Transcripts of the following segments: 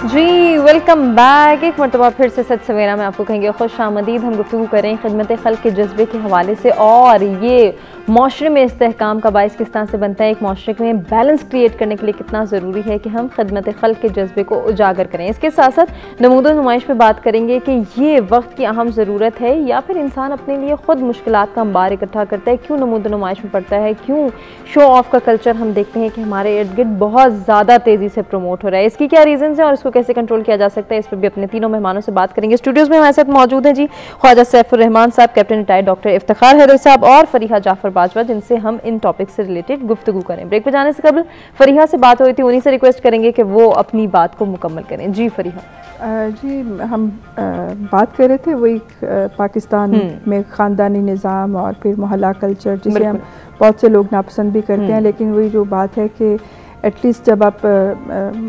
जी welcome back. एक मरतबा फिर से सच सवेरा में आपको कहेंगे खुश आमदीद। हम गुफ्तगू करें खिदमत खल्क के जज्बे के हवाले से और ये माशरे में इस्तेहकाम का बाइस किस तरह से बनता है, एक माशरे में बैलेंस क्रिएट करने के लिए कितना ज़रूरी है कि हम खिदमत खल्क के जज्बे को उजागर करें। इसके साथ साथ नमूदो नुमाइश पर बात करेंगे कि ये वक्त की अहम ज़रूरत है या फिर इंसान अपने लिए ख़ुद मुश्किलात का अंबार इकट्ठा करता है, क्यों नमूदो नुमाइश में पड़ता है, क्यों शो ऑफ का कल्चर हम देखते हैं कि हमारे इर्द गिर्द बहुत ज़्यादा तेज़ी से प्रमोट हो रहा है, इसकी क्या रीज़न है और इसको कैसे कंट्रोल किया जा सकता है, इस पर भी अपने तीनों मेहमानों से बात करेंगे। स्टूडियोज़ में हमारे साथ मौजूद हैं जी ख्वाजा सैफुर रहमान साहब, captain retired doctor Iftikhar Haider साहब और फरीहा जाफर बाजवा, जिनसे हम इन टॉपिक से रिलेटेड गुफ्तगू करें। ब्रेक पर जाने से कबल फरीहा से बात हुई थी, उन्हीं से रिक्वेस्ट करेंगे कि वो अपनी बात को मुकम्मल करें। जी फरीहा। जी हम बात कर रहे थे वही पाकिस्तान में ख़ानदानी निज़ाम और फिर मोहल्ला कल्चर, जिसे हम बहुत से लोग नापसंद भी करते हैं, लेकिन वही जो बात है कि एटलीस्ट जब आप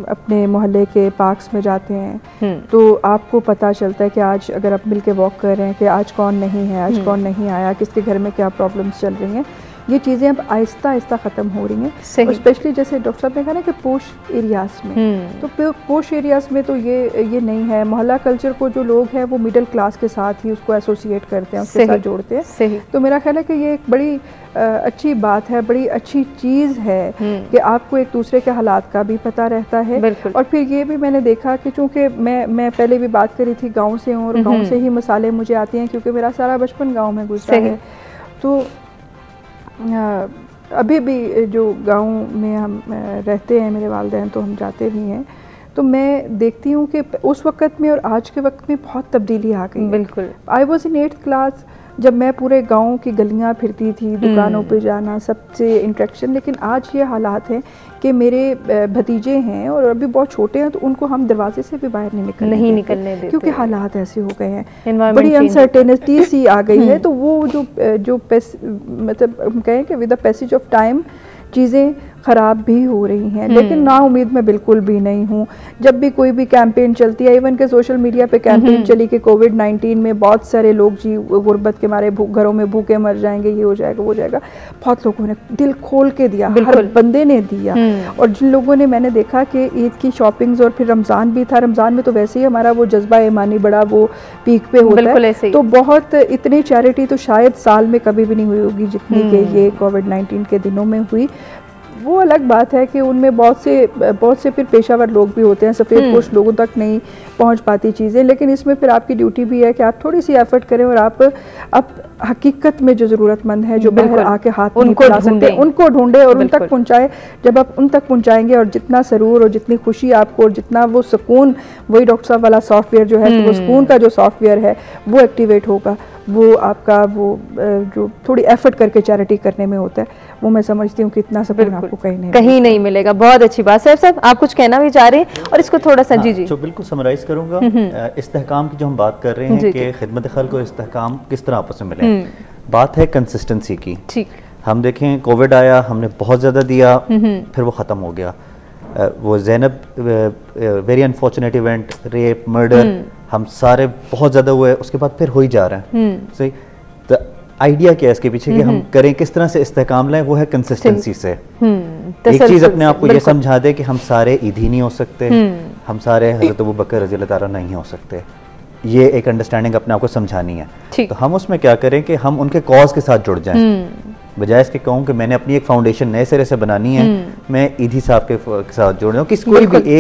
अपने मोहल्ले के पार्क्स में जाते हैं तो आपको पता चलता है कि आज अगर आप मिल के वॉक कर रहे हैं कि आज कौन नहीं है, आज कौन नहीं आया, किसके घर में क्या प्रॉब्लम्स चल रही हैं। ये चीज़ें अब आहिस्ता आहिस्ता ख़त्म हो रही हैं, और स्पेशली जैसे डॉक्टर साहब ने कहा ना कि पोश एरियाज़ में, तो पोश एरियाज़ में तो ये नहीं है। मोहल्ला कल्चर को जो लोग हैं वो मिडिल क्लास के साथ ही उसको एसोसिएट करते हैं, उसके साथ जोड़ते हैं। तो मेरा ख्याल है कि ये एक बड़ी अच्छी बात है, बड़ी अच्छी चीज़ है कि आपको एक दूसरे के हालात का भी पता रहता है। और फिर ये भी मैंने देखा कि चूँकि मैं पहले भी बात करी थी गाँव से हूँ, और गाँव से ही मसाले मुझे आते हैं क्योंकि मेरा सारा बचपन गाँव में गुजरा है। तो अभी भी जो गांव में हम रहते हैं, मेरे वालिदैन, तो हम जाते भी हैं, तो मैं देखती हूँ कि उस वक़्त में और आज के वक्त में बहुत तब्दीली आ गई। बिल्कुल। I was in 8th class जब मैं पूरे गांव की गलियाँ फिरती थी, दुकानों पे जाना, सबसे इंटरेक्शन। लेकिन आज ये हालात हैं कि मेरे भतीजे हैं और अभी बहुत छोटे हैं, तो उनको हम दरवाजे से भी बाहर नहीं निकलने देते क्योंकि हालात ऐसे हो गए हैं, बड़ी अनसर्टेनिटी सी आ गई है। तो वो जो मतलब हम कहें कि with the passage of time चीज़ें ख़राब भी हो रही हैं, लेकिन ना उम्मीद मैं बिल्कुल भी नहीं हूँ। जब भी कोई भी कैंपेन चलती है, इवन के सोशल मीडिया पे कैंपेन चली कि कोविड-19 में बहुत सारे लोग जी गुर्बत के मारे घरों में भूखे मर जाएंगे, ये हो जाएगा, वो हो जाएगा, बहुत लोगों ने दिल खोल के दिया, हर बंदे ने दिया। और जिन लोगों ने, मैंने देखा कि ईद की शॉपिंग्स और फिर रमज़ान भी था, रमज़ान में तो वैसे ही हमारा वो जज्बा ईमानी बड़ा वो पीक पे होता है, तो बहुत इतनी चैरिटी तो शायद साल में कभी भी नहीं हुई होगी जितनी कि ये कोविड-19 के दिनों में हुई। वो अलग बात है कि उनमें बहुत से फिर पेशावर लोग भी होते हैं, सफ़ेद पोश लोगों तक नहीं पहुंच पाती चीज़ें, लेकिन इसमें फिर आपकी ड्यूटी भी है कि आप थोड़ी सी एफर्ट करें और आप हकीकत में जो ज़रूरतमंद है, जो बाहर आके हाथ नहीं फैला सकते, उनको ढूंढे और उन तक पहुँचाए। जब आप उन तक पहुँचाएंगे और जितना सरूर और जितनी खुशी आपको और जितना वो सुकून, वही डॉक्टर साहब वाला सॉफ्टवेयर जो है, तो वो सुकून का जो सॉफ्टवेयर है वो एक्टिवेट होगा, वो आपका वो जो थोड़ी एफर्ट करके चैरिटी करने में होता है, वो मैं समझती हूँ कि इतना सुकून आपको कहीं नहीं मिलेगा। बहुत अच्छी बात। साहब आप कुछ कहना भी चाह रहे हैं और इसको थोड़ा सा जी तो बिल्कुल समराइज करूंगा। इस्तेहकाम की जो हम बात कर रहे हैं कि खिदमत खल्क और इस्तेहकाम किस तरह आपस में मिले, बात है कंसिस्टेंसी की। ठीक, हम देखें कोविड आया, हमने बहुत ज़्यादा दिया, फिर वो ख़त्म हो गया। वो Zainab very unfortunate event, rape, murder, हम सारे बहुत ज़्यादा हुए, उसके बाद फिर हो ही जा रहा है। सही, तो आइडिया क्या है इसके पीछे कि हम करें किस तरह से इस्तेहकाम लाएं, वो है कंसिस्टेंसी से। एक चीज़ अपने आप को ये समझा दे कि हम सारे ईदी नहीं हो सकते, हम सारे हज़रत अबू बकर रज़ी अल्लाह ताला नहीं हो सकते, ये एक अंडरस्टैंडिंग अपने आप को समझानी है। तो हम उसमें क्या करें कि हम उनके कॉज के साथ जुड़ जाएं, बजाय इसके कहूँ कि मैंने अपनी एक फाउंडेशन नए सिरे से बनानी है, मैं ईदी साहब के साथ जुड़ जाऊँ। किस कोई भी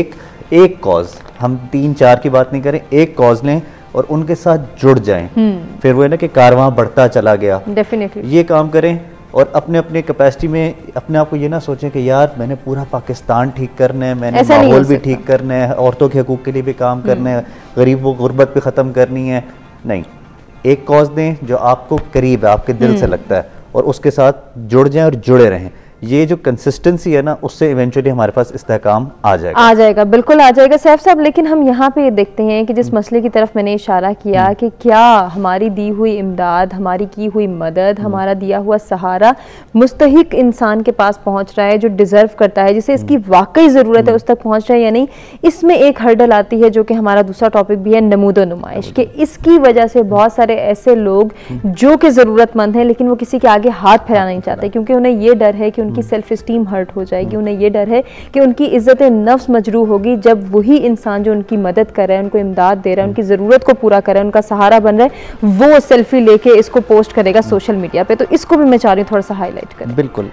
एक कॉज, हम 3-4 की बात नहीं करें, एक कॉज लें और उनके साथ जुड़ जाएं, फिर वो है ना कि कारवां बढ़ता चला गया। डेफिनेटली ये काम करें और अपने अपने कैपेसिटी में अपने आप को ये ना सोचें कि यार मैंने पूरा पाकिस्तान ठीक करना है, मैंने माहौल भी ठीक करना है, औरतों के हकूक़ के लिए भी काम करना है, गरीब व गुर्बत भी ख़त्म करनी है। नहीं, एक कॉज दें जो आपको करीब है, आपके दिल से लगता है, और उसके साथ जुड़ जाएं और जुड़े रहें। ये जो कंसिस्टेंसी है ना, उससे इवेंचुअली हमारे पास इस्तेहकाम आ जाएगा। बिल्कुल आ जाएगा सैफ साहब। लेकिन हम यहाँ पे देखते हैं कि जिस मसले की तरफ मैंने इशारा किया कि क्या हमारी दी हुई इमदाद, हमारी की हुई मदद, हमारा दिया हुआ सहारा मुस्तहिक इंसान के पास पहुँच रहा है, जो डिज़र्व करता है, जिसे इसकी वाकई ज़रूरत है, उस तक पहुँच रहा है या नहीं। इसमें एक हर्डल आती है जो कि हमारा दूसरा टॉपिक भी है, नमूदो नुमाइश, कि इसकी वजह से बहुत सारे ऐसे लोग जो कि ज़रूरतमंद हैं लेकिन वो किसी के आगे हाथ फैलाना नहीं चाहते, क्योंकि उन्हें ये डर है कि उनकी सेल्फ इस्टीम हर्ट हो जाएगी, उन्हें ये डर है कि उनकी इज्जत नफ्स मजरूह होगी जब वही इंसान जो उनकी मदद कर रहा है, उनको इमदाद दे रहा है, उनकी ज़रूरत को पूरा कर रहा है, उनका सहारा बन रहा है, वो सेल्फी लेके इसको पोस्ट करेगा सोशल मीडिया पे। तो इसको भी मैं चाह रही हूँ थोड़ा सा हाईलाइट करें। बिल्कुल,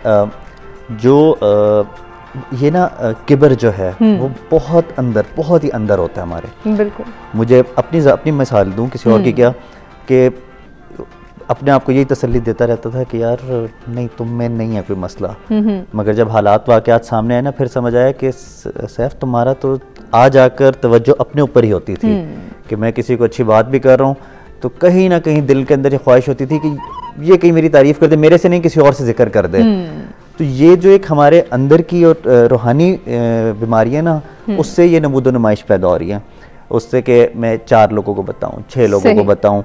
ये ना किबर जो है वो बहुत ही अंदर होता है हमारे। बिल्कुल, मुझे अपनी मिसाल दूं, किसी और की क्या, कि अपने आप को यही तसल्ली देता रहता था कि यार नहीं, तुम में नहीं है कोई मसला, मगर जब हालात वाक़यात सामने आए ना, फिर समझ आया कि सैफ तुम्हारा तो आ जाकर तवज्जो अपने ऊपर ही होती थी कि मैं किसी को अच्छी बात भी कर रहा हूँ तो कहीं ना कहीं दिल के अंदर ये ख्वाहिश होती थी कि ये कहीं मेरी तारीफ कर दे, मेरे से नहीं किसी और से जिक्र कर दे। तो ये जो एक हमारे अंदर की और रूहानी बीमारियाँ ना, उससे ये नमूदो नुमाइश पैदा हो रही है, उससे कि मैं 4 लोगों को बताऊं, 6 लोगों को बताऊं,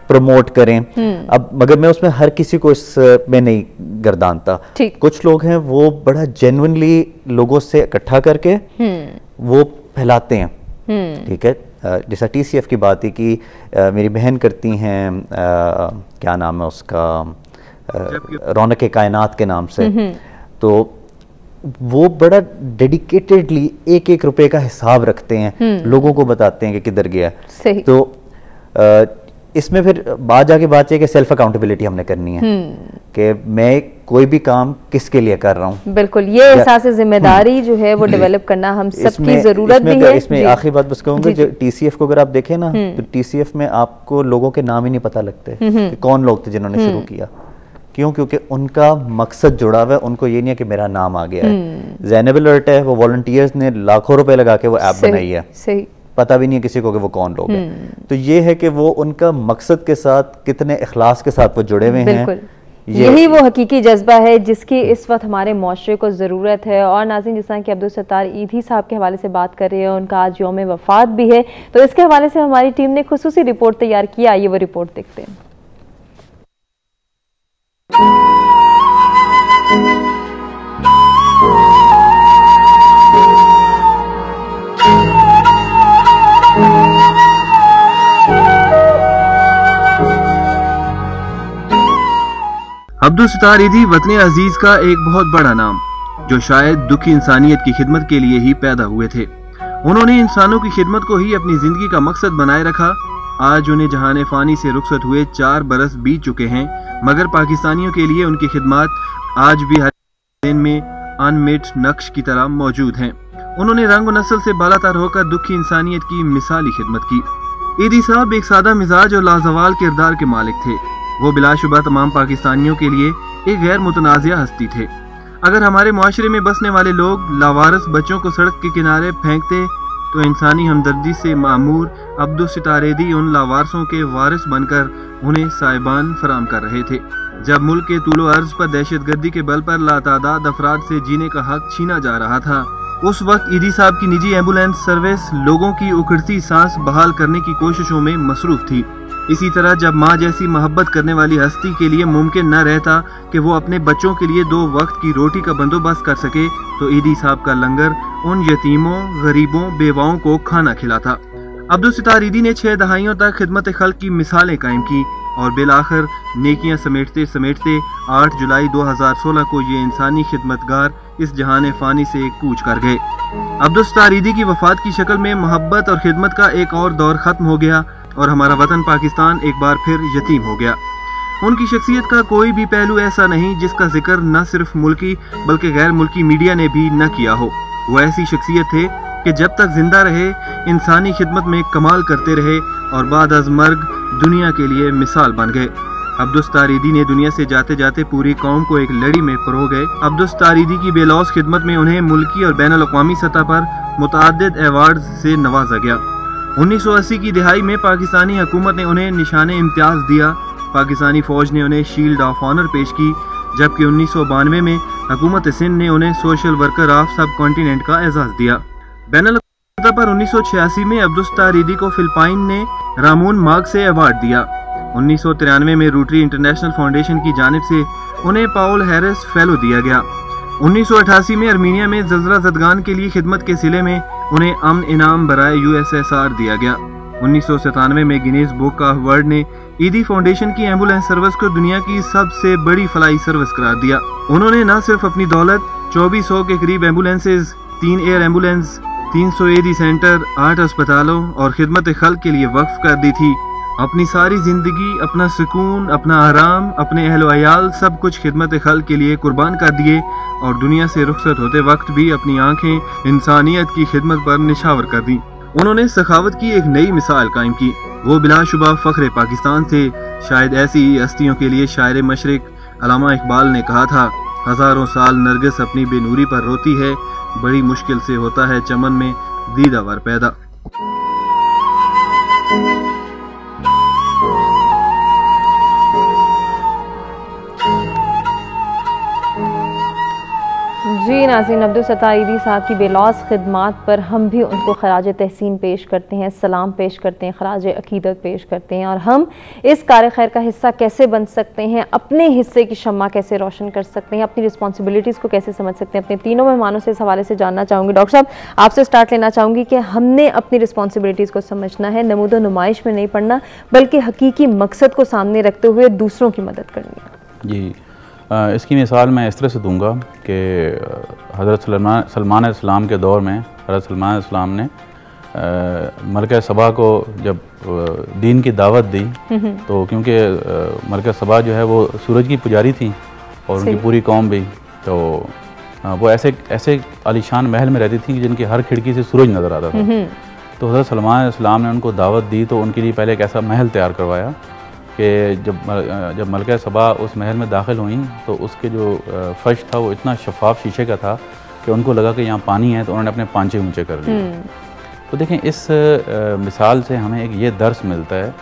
प्रमोट करें। अब मगर मैं उसमें हर किसी को इसमें नहीं गर्दानता। कुछ लोग हैं वो बड़ा जेन्युइनली लोगों से इकट्ठा करके वो फैलाते हैं, ठीक है। जैसा TCF की बात है कि मेरी बहन करती हैं, क्या नाम है उसका, रौनक कायनात के नाम से, तो वो बड़ा डेडिकेटेडली 1-1 रुपए का हिसाब रखते हैं, लोगों को बताते हैं कि किधर गया। तो इसमें फिर बात जाके बात है कि सेल्फ अकाउंटेबिलिटी हमने करनी है कि मैं कोई भी काम किसके लिए कर रहा हूँ। बिल्कुल, ये एहसास जिम्मेदारी जो है वो डेवलप करना हम सबकी जरूरत भी है। इसमें आखिरी बात बस कहूँगा, जो TCF को अगर आप देखें ना, तो TCF में आपको लोगों के नाम ही नहीं पता लगते कि कौन लोग थे जिन्होंने शुरू किया। क्यों? क्योंकि उनका मकसद जुड़ा हुआ है, उनको ये नहीं है कि मेरा नाम आ गया है। ज़ैनब अलर्ट है, वो वॉलंटियर्स ने लाखों रुपए लगा के वो ऐप बनाई है, सही पता भी नहीं है किसी को कि वो कौन लोग हैं। तो ये है कि वो उनका मकसद के साथ कितने इखलास के साथ वो जुड़े हुए हैं। यही वो हकीकी जज्बा है जिसकी इस वक्त हमारे माशरे को ज़रूरत है। और नाज़रीन, जिस तरह कि अब्दुल सत्तार ईदी साहब के हवाले से बात कर रहे हैं, उनका आज यौम वफ़ात भी है, तो इसके हवाले से हमारी टीम ने खुसूसी रिपोर्ट तैयार की। आइए वो रिपोर्ट देखते हैं। अब्दुल सत्तार ईदी वतन अजीज का एक बहुत बड़ा नाम, जो शायद दुखी इंसानियत की खिदमत के लिए ही पैदा हुए थे। उन्होंने इंसानों की खिदमत को ही अपनी जिंदगी का मकसद बनाए रखा। आज उन्हें जहाने फानी से रुखसत हुए 4 बरस बीत चुके हैं, मगर पाकिस्तानियों के लिए उनकी खिदमत आज भी हर दिन में अनमिट नक्श की तरह मौजूद हैं। उन्होंने रंग व नस्ल से बालातर होकर दुखी इंसानियत की मिसाली खिदमत की। ईदी साहब एक सादा मिजाज और लाजवाल किरदार के मालिक थे। वो बिलाशुबा तमाम पाकिस्तानियों के लिए एक गैर मुतनाज़िया हस्ती थे। अगर हमारे मुआशरे में बसने वाले लोग लावारिस बच्चों को सड़क के किनारे फेंकते तो इंसानी हमदर्दी से मामूर अब्दुल सत्तार ईदी उन लावारिसों के वारिस बनकर उन्हें साहिबान फराम कर रहे थे। जब मुल्क के तूलो अर्ज पर दहशतगर्दी के बल पर लातादाद अफराद से जीने का हक छीना जा रहा था, उस वक्त ईदी साहब की निजी एम्बुलेंस सर्विस लोगों की उखड़ती सांस बहाल करने की कोशिशों में मसरूफ थी। इसी तरह जब माँ जैसी मोहब्बत करने वाली हस्ती के लिए मुमकिन न रहता कि वो अपने बच्चों के लिए 2 वक्त की रोटी का बंदोबस्त कर सके, तो ईदी साहब का लंगर उन यतीमों, गरीबों, बेवाओं को खाना खिलाता। अब्दुल सत्तार ईदी ने 6 दहाइयों तक खिदमत खल्क की मिसालें कायम की और बिलाखिर नेकियां समेटते समेटते 8 जुलाई 2016 को ये इंसानी खिदमतगार इस जहान फानी से कूच कर गए। अब्दुल सत्तार ईदी की वफात की शक्ल में मोहब्बत और खिदमत का एक और दौर खत्म हो गया और हमारा वतन पाकिस्तान एक बार फिर यतीम हो गया। उनकी शख्सियत का कोई भी पहलू ऐसा नहीं जिसका जिक्र न सिर्फ मुल्की बल्कि गैर मुल्की मीडिया ने भी न किया हो। वो ऐसी शख्सियत थे कि जब तक जिंदा रहे इंसानी खिदमत में कमाल करते रहे और बाद अज मर्ग दुनिया के लिए मिसाल बन गए। अब्दुल सत्तार ईदी ने दुनिया से जाते जाते पूरी कौम को एक लड़ी में परो गए। अब्दुल सत्तार ईदी की बेलौस खिदमत में उन्हें मुल्की और बैनुल अक़वामी सतह पर मुतअद्दिद अवार्ड से नवाजा गया। 1980 की दिहाई में पाकिस्तानी हुकूमत ने उन्हें निशाने इम्तियाज दिया। पाकिस्तानी फौज ने उन्हें शील्ड ऑफ ऑनर पेश की, जबकि 1992 में हुकूमत सिंध ने उन्हें सोशल वर्कर ऑफ सब कॉन्टिनेंट का एजाज दिया। बैनुल सतह पर 1986 में अब्दुल सत्तार ईदी को फिलिपाइन ने रामून मार्ग से अवार्ड दिया। 1993 में रोटरी इंटरनेशनल फाउंडेशन की जानिब से उन्हें पाउल हैरिस फेलो दिया गया। 1988 में अर्मीनिया में ज़लज़ला ज़दगान के लिए खिदमत के सिले में उन्हें अमन इनाम बराए USSR दिया गया। 1997 में गिनीज बुक ऑफ वर्ल्ड ने ईदी फाउंडेशन की एम्बुलेंस सर्विस को दुनिया की सबसे बड़ी फलाई सर्विस करार दिया। उन्होंने न सिर्फ अपनी दौलत 2400 के करीब एम्बुलेंसेज, 3 एयर एम्बुलेंस, 300 ईदी सेंटर, 8 अस्पतालों और खिदमत खल्क के लिए वक्फ कर दी थी। अपनी सारी जिंदगी, अपना सुकून, अपना आराम, अपने अहल वयाल सब कुछ खिदमत खल्क के लिए कुर्बान कर दिए और दुनिया से रुखसत होते वक्त भी अपनी आंखें इंसानियत की खिदमत पर निछावर कर दी। उन्होंने सखावत की एक नई मिसाल कायम की। वो बिलाशुबा फ़ख्र पाकिस्तान थे। शायद ऐसी ही हस्तियों के लिए शायर मशरिक अल्लामा इकबाल ने कहा था, हज़ारों साल नरगिस अपनी बेनूरी पर रोती है, बड़ी मुश्किल से होता है चमन में दीदावर पैदा। जी नाज़रीन, अब्दुल सत्तार ईदी साहब की बेलौस खिदमात पर हम भी उनको खराज तहसीन पेश करते हैं, सलाम पेश करते हैं, खराज अकीदत पेश करते हैं और हम इस कार खैर का हिस्सा कैसे बन सकते हैं, अपने हिस्से की शम्मा कैसे रोशन कर सकते हैं, अपनी रिस्पॉन्सिबिलिटीज़ को कैसे समझ सकते हैं। अपने तीनों मेहमानों से इस हवाले से जानना चाहूँगी। डॉक्टर साहब, आपसे स्टार्ट लेना चाहूँगी कि हमने अपनी रिस्पॉन्सिबिलिटीज़ को समझना है, नमूदो नुमाइश में नहीं पड़ना, बल्कि हकीकी मकसद को सामने रखते हुए दूसरों की मदद करनी है। जी, इसकी मिसाल मैं इस तरह से दूंगा कि हज़रत सलमान अलैहिस्सलाम के दौर में हज़रत सलमान अलैहिस्सलाम ने मलका सबा को जब दीन की दावत दी, तो क्योंकि मलका सबा जो है वो सूरज की पुजारी थी और उनकी पूरी कौम भी, तो वो ऐसे आलीशान महल में रहती थी जिनकी हर खिड़की से सूरज नज़र आता था। तो हज़रत सलमान अलैहिस्सलाम ने उनको दावत दी, तो उनके लिए पहले एक ऐसा महल तैयार करवाया कि जब मलका सबा उस महल में दाखिल हुई तो उसके जो फर्श था वो इतना शफाफ शीशे का था कि उनको लगा कि यहाँ पानी है, तो उन्होंने अपने पांचे ऊंचे कर लिए। तो देखें, इस मिसाल से हमें एक ये दर्स मिलता है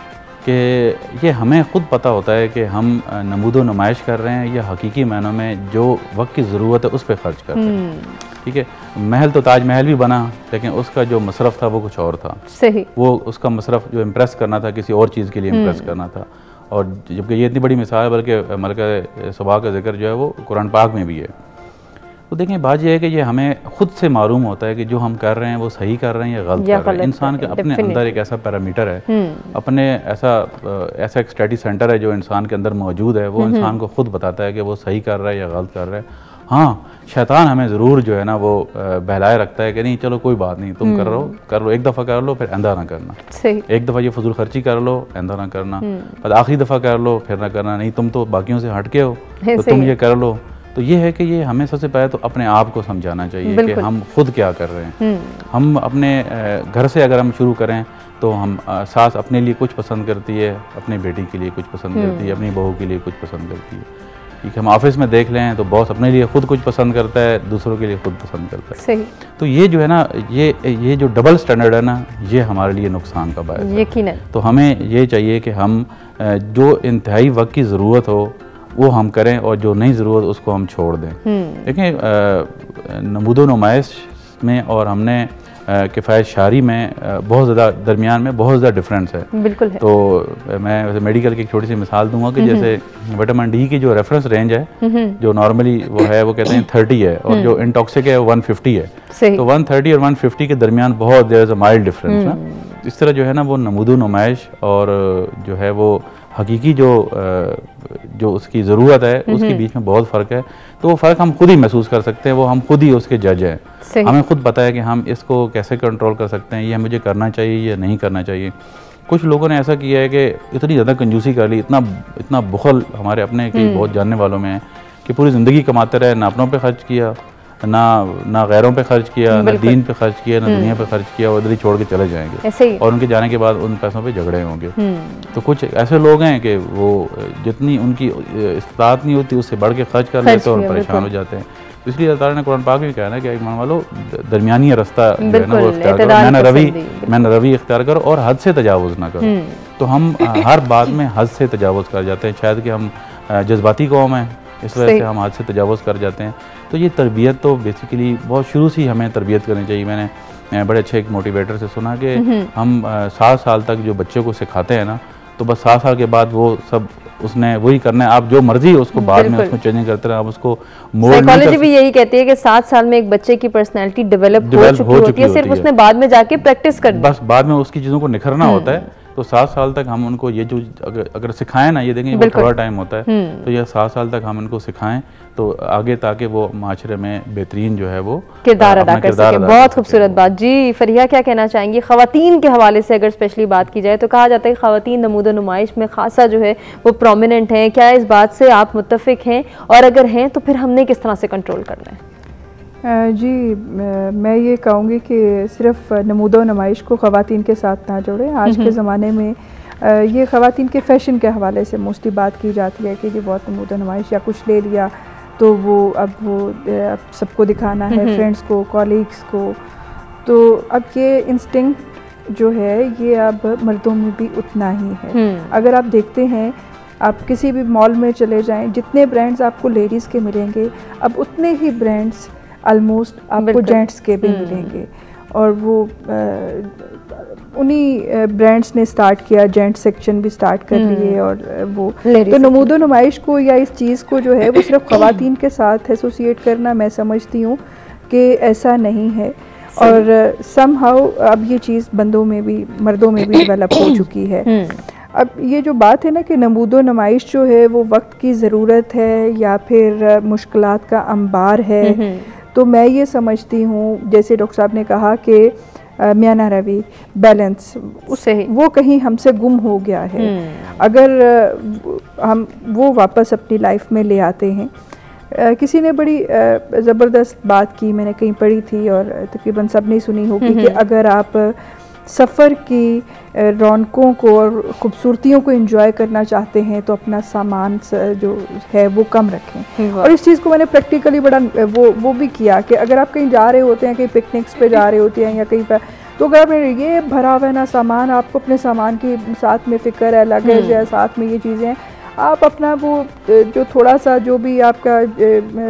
कि ये हमें ख़ुद पता होता है कि हम नमूदो नुमाइश कर रहे हैं या हकीकी मायनों में जो वक्त की ज़रूरत है उस पर ख़र्च कर रहे हैं। ठीक है, महल तो ताज महल भी बना, लेकिन उसका जो मसरफ़ था वो कुछ और था। सही, वो उसका मसरफ़ जो इम्प्रेस करना था किसी और चीज़ के लिए इम्प्रेस करना था। और जबकि ये इतनी बड़ी मिसाल है, बल्कि मलका सबा का जिक्र जो है वो कुरान पाक में भी है। तो देखें, बात यह है कि ये हमें खुद से मालूम होता है कि जो हम कर रहे हैं वो सही कर रहे हैं या गलत कर रहे हैं। इंसान के अपने अंदर एक ऐसा पैरामीटर है, अपने ऐसा एक स्टडी सेंटर है जो इंसान के अंदर मौजूद है, वो इंसान को खुद बताता है कि वो सही कर रहा है या गलत कर रहा है। हाँ, शैतान हमें ज़रूर जो है ना वो बहलाए रखता है कि नहीं चलो कोई बात नहीं, तुम कर लो, एक दफ़ा कर लो फिर आंदा ना करना, एक दफ़ा ये फजूल खर्ची कर लो, आंदा ना करना, पर आखिरी दफ़ा कर लो फिर ना करना, नहीं तुम तो बाकियों से हटके हो तो तुम ये कर लो। तो ये है कि ये हमें सबसे पहले तो अपने आप को समझाना चाहिए कि हम खुद क्या कर रहे हैं। हम अपने घर से अगर हम शुरू करें तो हम सास अपने लिए कुछ पसंद करती है, अपनी बेटी के लिए कुछ पसंद करती है, अपनी बहू के लिए कुछ पसंद करती है। ठीक है, हम ऑफिस में देख लें तो बॉस अपने लिए खुद कुछ पसंद करता है, दूसरों के लिए खुद पसंद करता है। सही। तो ये जो है ना, ये जो डबल स्टैंडर्ड है ना, ये हमारे लिए नुकसान का बायस है। यकीनन। तो हमें ये चाहिए कि हम जो इंतहाई वक्त की ज़रूरत हो वो हम करें और जो नहीं ज़रूरत उसको हम छोड़ दें। देखें, नमूदो नुमाइश में और हमने किफ़ायत शारी में बहुत ज़्यादा दरमियान में बहुत ज़्यादा डिफरेंस है। बिल्कुल है। तो मैं मेडिकल की एक छोटी सी मिसाल दूंगा कि जैसे विटामिन डी की जो रेफरेंस रेंज है, जो नॉर्मली वो है वो कहते हैं 30 है, और जो इंटॉक्सिक है 150 है। तो 130 और 150 के दरमियान बहुत there is a mild difference ना। इस तरह जो है ना वो नमूदो नुमाइश और जो है वो हकीकी जो उसकी ज़रूरत है उसके बीच में बहुत फ़र्क है। तो वो फ़र्क हम खुद ही महसूस कर सकते हैं, वो हम खुद ही उसके जज हैं। हमें खुद पता है कि हम इसको कैसे कंट्रोल कर सकते हैं, ये मुझे करना चाहिए या नहीं करना चाहिए। कुछ लोगों ने ऐसा किया है कि इतनी ज़्यादा कंजूसी कर ली, इतना बुखल हमारे अपने कई बहुत जानने वालों में है कि पूरी ज़िंदगी कमाते रहे, ना अपनों पर खर्च किया, ना गैरों पे खर्च किया, ना दीन पे खर्च किया, ना दुनिया पे खर्च किया, उधर ही छोड़ के चले जाएंगे और उनके जाने के बाद उन पैसों पे झगड़े होंगे। तो कुछ ऐसे लोग हैं कि वो जितनी उनकी इस्तात नहीं होती उससे बढ़ के खर्च कर लेते हैं और परेशान हो जाते हैं। तो इसलिए अल्लाह ताला ने कुरान पाक में कहना है कि ईमान वालों दरमियानी रास्ता जो है ना वो इख्तियार करो, मैंने रवि इख्तियार करो और हद से तजावुज़ ना करो। तो हम हर बात में हद से तजावुज़ कर जाते हैं। शायद कि हम जज्बाती कौम है, इस वजह से हम हद से तजावुज़ कर जाते हैं। तो ये तरबियत तो बेसिकली बहुत शुरू से ही हमें तरबियत करनी चाहिए। मैंने बड़े अच्छे एक मोटिवेटर से सुना कि हम 7 साल तक जो बच्चे को सिखाते हैं ना, तो बस 7 साल के बाद वो सब उसने वही करना है, आप जो मर्जी उसको बाद में उसको चेंज करते रहे, आप उसको साइकोलॉजी भी यही कहती है कि 7 साल में एक बच्चे की पर्सनैलिटी डेवलप हो चुकी होती है, सिर्फ उसने बाद में जाके प्रैक्टिस करनी, बस बाद में उसकी चीज़ों को निखरना होता है। तो 7 साल तक हम उनको ये जो अगर सिखाएं ना, ये देखें वो थोड़ा टाइम होता है, तो ये 7 साल तक हम उनको सिखाएं तो आगे ताकि वो माशरे में बेहतरीन जो है वो किरदार अदा कर सके। बहुत खूबसूरत बात। जी फरिया, क्या कहना चाहेंगी ख़वातीन के हवाले से? अगर स्पेशली बात की जाए तो कहा जाता है ख़वातीन नमूदो नुमाइश में खासा जो है वो प्रोमिनेंट हैं, क्या इस बात से आप मुत्तफ़िक हैं, और अगर हैं तो फिर हमने किस तरह से कंट्रोल करना है? जी मैं ये कहूँगी कि सिर्फ नमूदो नुमाइश को ख़वातीन के साथ ना जोड़ें। आज के ज़माने में ये ख़वातीन के फ़ैशन के हवाले से मोस्टली बात की जाती है कि ये बहुत नमूदो नुमाइश या कुछ ले लिया तो वो अब सबको दिखाना है, फ्रेंड्स को, कॉलीग्स को। तो अब ये इंस्टिंक्ट जो है ये अब मर्दों में भी उतना ही है। अगर आप देखते हैं, आप किसी भी मॉल में चले जाएं, जितने ब्रांड्स आपको लेडीज़ के मिलेंगे अब उतने ही ब्रांड्स ऑलमोस्ट आपको जेंट्स के भी मिलेंगे। और वो उन्हीं ब्रांड्स ने स्टार्ट किया, जेंट्स सेक्शन भी स्टार्ट कर लिए। और वो तो नमूदो नुमाइश को या इस चीज़ को जो है वो सिर्फ ख़वातीन के साथ एसोसिएट करना, मैं समझती हूँ कि ऐसा नहीं है। और समहाउ अब ये चीज़ बंदों में भी, मर्दों में भी डेवलप हो चुकी है। अब ये जो बात है ना कि नमूदो नुमाइश जो है वो वक्त की ज़रूरत है या फिर मुश्किलात का अंबार है, तो मैं ये समझती हूँ जैसे डॉक्टर साहब ने कहा कि मियाना रवि बैलेंस उससे वो कहीं हमसे गुम हो गया है। अगर हम वो वापस अपनी लाइफ में ले आते हैं। किसी ने बड़ी ज़बरदस्त बात की, मैंने कहीं पढ़ी थी और तकरीबन सब ने सुनी होगी कि अगर आप सफ़र की रौनकों को और ख़ूबसूरतियों को एंजॉय करना चाहते हैं तो अपना सामान जो है वो कम रखें। और इस चीज़ को मैंने प्रैक्टिकली बड़ा वो भी किया कि अगर आप कहीं जा रहे होते हैं, कहीं पिकनिक्स पे जा रहे होते हैं या कहीं पर, तो अगर आपने ये भरा हुआ है ना सामान, आपको अपने सामान की साथ में फ़िक्र है, लगेज है, साथ में ये चीज़ें हैं, आप अपना वो जो थोड़ा सा जो भी आपका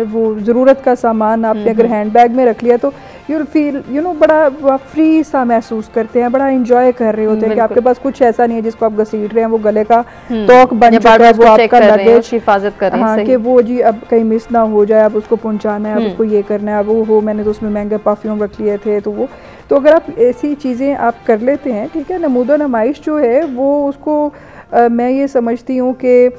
वो ज़रूरत का सामान आपने अगर हैंड बैग में रख लिया तो यू फील बड़ा फ्री सा महसूस करते हैं, बड़ा एंजॉय कर रहे होते हैं कि आपके पास कुछ ऐसा नहीं है जिसको आप घसीट रहे हैं, वो गले का तोक बन चुका है, वो आपका लगेज हिफाजत कर रहे हैं। हाँ कि वो जी अब कहीं मिस ना हो जाए, अब उसको पहुंचाना है, अब उसको ये करना है, अब वो हो मैंने तो उसमें महंगे परफ्यूम रख लिए थे, तो अगर आप ऐसी चीज़ें आप कर लेते हैं, ठीक है। नमूदो नुमाइश जो है वो उसको मैं ये समझती हूँ कि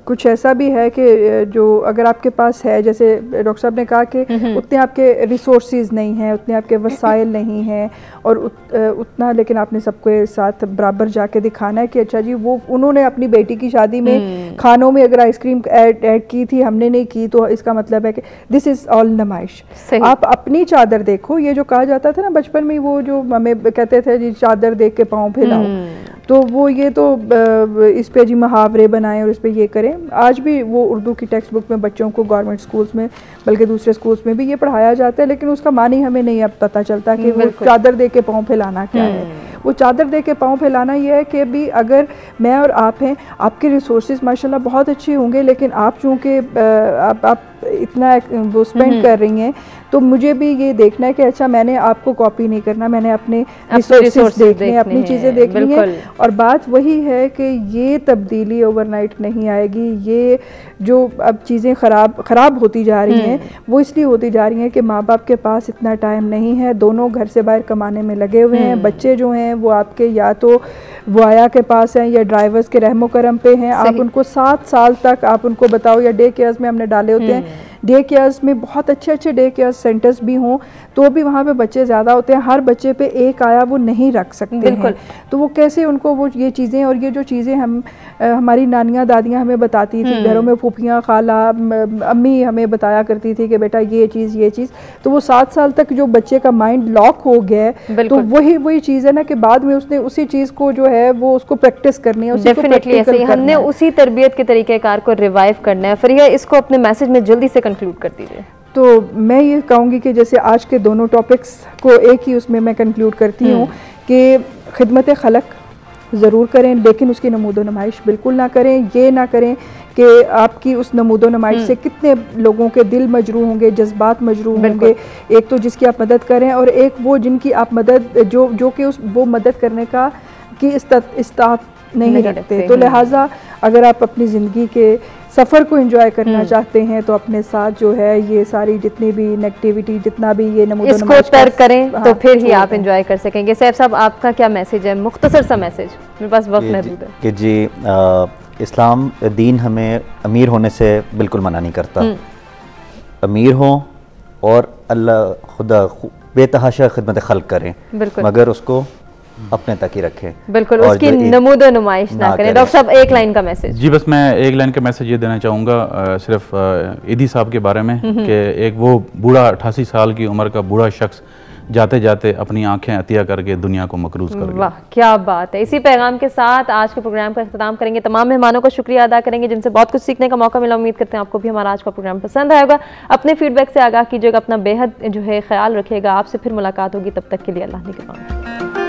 कुछ ऐसा भी है कि जो अगर आपके पास है, जैसे डॉक्टर साहब ने कहा कि उतने आपके रिसोर्सेज नहीं हैं, उतने आपके वसाइल नहीं हैं और उतना, लेकिन आपने सबके साथ बराबर जाके दिखाना है कि अच्छा जी वो उन्होंने अपनी बेटी की शादी में खानों में अगर आइसक्रीम ऐड की थी, हमने नहीं की, तो इसका मतलब है कि दिस इज़ ऑल नुमाइश। आप अपनी चादर देखो। ये जो कहा जाता था ना बचपन में, वो जो हमें कहते थे जी चादर देख के पाँव फैलाओ, तो वो ये तो इस पे जी मुहावरे बनाएं और इस पे ये करें। आज भी वो उर्दू की टेक्स्ट बुक में बच्चों को गवर्नमेंट स्कूल्स में, बल्कि दूसरे स्कूल्स में भी ये पढ़ाया जाता है, लेकिन उसका मानी हमें नहीं अब पता चलता कि वो चादर दे के पाँव फैलाना क्या है। वो चादर दे के पाँव फैलाना ये है कि भी अगर मैं और आप हैं, आपके रिसोर्सेज माशाल्लाह बहुत अच्छे होंगे, लेकिन आप चूँकि आप इतना वो स्पेंड कर रही हैं, तो मुझे भी ये देखना है कि अच्छा मैंने आपको कॉपी नहीं करना, मैंने अपने रिसोर्सेज देखने हैं, अपनी चीज़ें देखनी है। और बात वही है कि ये तब्दीली ओवरनाइट नहीं आएगी। ये जो अब चीज़ें ख़राब होती जा रही हैं वो इसलिए होती जा रही हैं कि माँ बाप के पास इतना टाइम नहीं है, दोनों घर से बाहर कमाने में लगे हुए हैं। बच्चे जो हैं वो आपके या तो वाया के पास हैं या ड्राइवर्स के रहमो करम पे हैं। आप उनको 7 साल तक आप उनको बताओ, या डे केयर्स में हमने डाले होते हैं, डे केयर्स में बहुत अच्छे डे केयर सेंटर्स भी हों तो भी वहाँ पे बच्चे ज़्यादा होते हैं, हर बच्चे पे एक आया वो नहीं रख सकते हैं। तो वो कैसे उनको वो ये चीज़ें, और ये जो चीज़ें हमारी नानियाँ दादियाँ हमें बताती थी, घरों में फूफियाँ खाला अम्मी हमें बताया करती थी कि बेटा ये चीज़, तो वो 7 साल तक जो बच्चे का माइंड लॉक हो गया है, तो वही चीज़ है ना कि बाद में उसने उसी चीज़ को जो है वो उसको प्रैक्टिस करनी है, डेफिनेटली ऐसे ही हमने उसी तरबियत के तरीक़ेकार को रिवाइव करना है। फरिया, इसको अपने मैसेज में जल्दी से कंक्लूड कर दीजिए। तो मैं ये कहूँगी कि जैसे आज के दोनों टॉपिक्स को एक ही उसमें मैं कंक्लूड करती हूँ कि खिदमत खलक ज़रूर करें, लेकिन उसकी नमूदो नुमाइश बिल्कुल ना करें। ये ना करें कि आपकी उस नमूदो नुमाइश से कितने लोगों के दिल मजरूह होंगे, जज्बात मजरूह होंगे। एक तो जिसकी आप मदद करें, और एक वो जिनकी आप मदद जो कि वो मदद करने का की इस्तात नहीं रखते। तो लिहाजा अगर आप अपनी ज़िंदगी के सफ़र को एंजॉय करना चाहते हैं तो अपने साथ जो है ये सारी जितनी भी नेगेटिविटी, जितना भी ये नमूद इसको तर्क करें तो फिर ही आप एंजॉय कर सकेंगे। सैफ साहब, आपका क्या मैसेज है, मुख्तसर सा मैसेज, मेरे पास वक्त महदूद है। कि जी इस्लाम दीन हमें अमीर होने से बिल्कुल मना नहीं करता। अमीर हो और अल्लाह खुदा बेतहाशा खिदमत खल्क करें, मगर उसको अपने तक ही रखें, बिल्कुल उसकी नमूद नुमाइश ना करें। डॉक्टर साहब, एक लाइन का मैसेज। जी बस मैं एक लाइन का मैसेज ये देना चाहूँगा सिर्फ ईदी साहब के बारे में कि एक वो बूढ़ा 88 साल की उम्र का बूढ़ा शख्स जाते जाते अपनी आंखें अतिया करके दुनिया को मकरूज कर गया। वाह क्या बात है। इसी पैगाम के साथ आज के प्रोग्राम का इख्तिताम करेंगे। तमाम मेहमानों का शुक्रिया अदा करेंगे जिनसे बहुत कुछ सीखने का मौका मिला। उम्मीद करते हैं आपको भी हमारा आज का प्रोग्राम पसंद आएगा। अपने फीडबैक से आगाह कीजिएगा, अपना बेहद जो है ख्याल रखिएगा। आपसे फिर मुलाकात होगी, तब तक के लिए अल्लाह निगहबान।